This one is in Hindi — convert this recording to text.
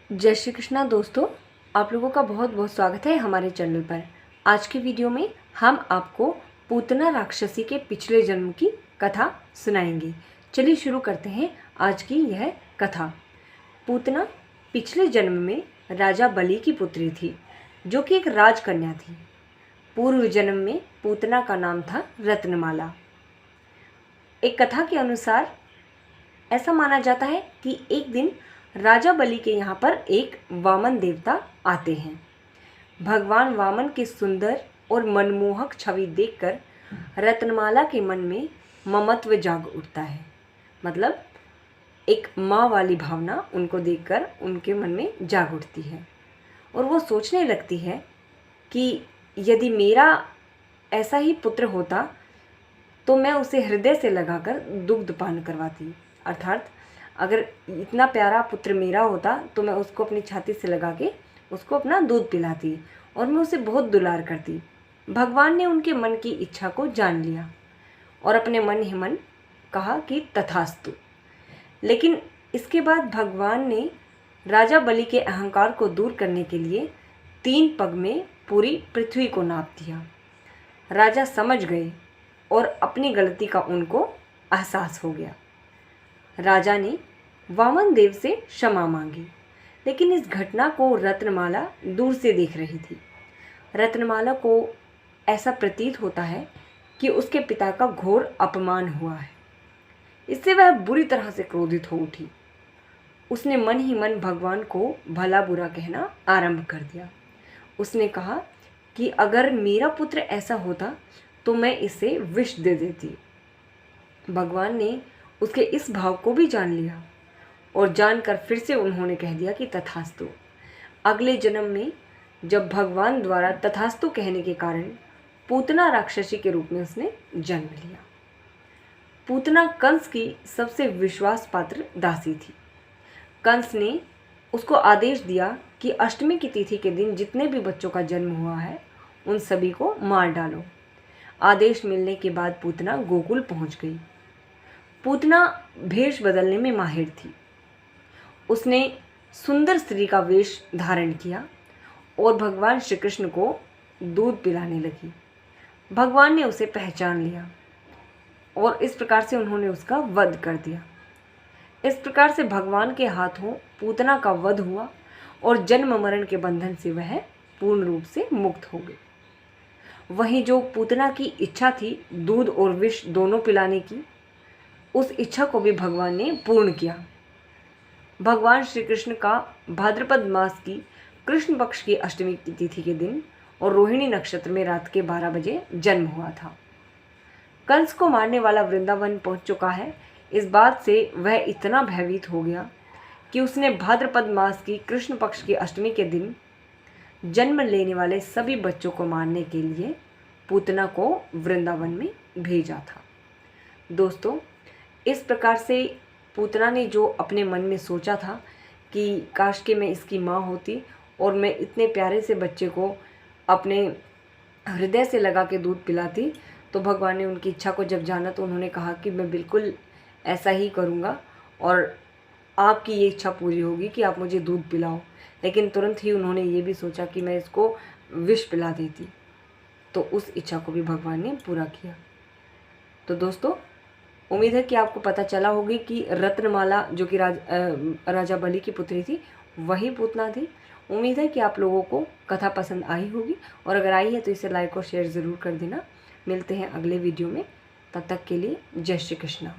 जय श्री कृष्णा दोस्तों, आप लोगों का बहुत बहुत स्वागत है हमारे चैनल पर। आज की वीडियो में हम आपको पूतना राक्षसी के पिछले जन्म की कथा सुनाएंगे। चलिए शुरू करते हैं आज की यह कथा। पूतना पिछले जन्म में राजा बलि की पुत्री थी, जो कि एक राजकन्या थी। पूर्व जन्म में पूतना का नाम था रत्नमाला। एक कथा के अनुसार ऐसा माना जाता है कि एक दिन राजा बलि के यहाँ पर एक वामन देवता आते हैं। भगवान वामन की सुंदर और मनमोहक छवि देखकर रत्नमाला के मन में ममत्व जाग उठता है। मतलब एक माँ वाली भावना उनको देखकर उनके मन में जाग उठती है और वो सोचने लगती है कि यदि मेरा ऐसा ही पुत्र होता तो मैं उसे हृदय से लगाकर दुग्ध पान करवाती। अर्थात अगर इतना प्यारा पुत्र मेरा होता तो मैं उसको अपनी छाती से लगा के उसको अपना दूध पिलाती और मैं उसे बहुत दुलार करती। भगवान ने उनके मन की इच्छा को जान लिया और अपने मन ही मन कहा कि तथास्तु। लेकिन इसके बाद भगवान ने राजा बलि के अहंकार को दूर करने के लिए 3 पग में पूरी पृथ्वी को नाप दिया। राजा समझ गए और अपनी गलती का उनको एहसास हो गया। राजा ने वामन देव से क्षमा मांगी, लेकिन इस घटना को रत्नमाला दूर से देख रही थी। रत्नमाला को ऐसा प्रतीत होता है कि उसके पिता का घोर अपमान हुआ है। इससे वह बुरी तरह से क्रोधित हो उठी। उसने मन ही मन भगवान को भला बुरा कहना आरंभ कर दिया। उसने कहा कि अगर मेरा पुत्र ऐसा होता तो मैं इसे विष दे देती। भगवान ने उसके इस भाव को भी जान लिया और जानकर फिर से उन्होंने कह दिया कि तथास्तु। अगले जन्म में जब भगवान द्वारा तथास्तु कहने के कारण पूतना राक्षसी के रूप में उसने जन्म लिया। पूतना कंस की सबसे विश्वास पात्र दासी थी। कंस ने उसको आदेश दिया कि अष्टमी की तिथि के दिन जितने भी बच्चों का जन्म हुआ है उन सभी को मार डालो। आदेश मिलने के बाद पूतना गोकुल पहुंच गई। पूतना भेष बदलने में माहिर थी। उसने सुंदर स्त्री का वेश धारण किया और भगवान श्री कृष्ण को दूध पिलाने लगी। भगवान ने उसे पहचान लिया और इस प्रकार से उन्होंने उसका वध कर दिया। इस प्रकार से भगवान के हाथों पूतना का वध हुआ और जन्म मरण के बंधन से वह पूर्ण रूप से मुक्त हो गई। वहीं जो पूतना की इच्छा थी दूध और विष दोनों पिलाने की, उस इच्छा को भी भगवान ने पूर्ण किया। भगवान श्री कृष्ण का भाद्रपद मास की कृष्ण पक्ष की अष्टमी की तिथि के दिन और रोहिणी नक्षत्र में रात के 12 बजे जन्म हुआ था। कंस को मारने वाला वृंदावन पहुंच चुका है। इस बात से वह इतना भयभीत हो गया कि उसने भाद्रपद मास की कृष्ण पक्ष की अष्टमी के दिन जन्म लेने वाले सभी बच्चों को मारने के लिए पूतना को वृंदावन में भेजा था। दोस्तों, इस प्रकार से पूतना ने जो अपने मन में सोचा था कि काश के मैं इसकी माँ होती और मैं इतने प्यारे से बच्चे को अपने हृदय से लगा के दूध पिलाती, तो भगवान ने उनकी इच्छा को जब जाना तो उन्होंने कहा कि मैं बिल्कुल ऐसा ही करूँगा और आपकी ये इच्छा पूरी होगी कि आप मुझे दूध पिलाओ। लेकिन तुरंत ही उन्होंने ये भी सोचा कि मैं इसको विष पिला देती, तो उस इच्छा को भी भगवान ने पूरा किया। तो दोस्तों, उम्मीद है कि आपको पता चला होगी कि रत्नमाला जो कि राजा बलि की पुत्री थी वही पूतना थी। उम्मीद है कि आप लोगों को कथा पसंद आई होगी और अगर आई है तो इसे लाइक और शेयर ज़रूर कर देना। मिलते हैं अगले वीडियो में, तब तक के लिए जय श्री कृष्णा।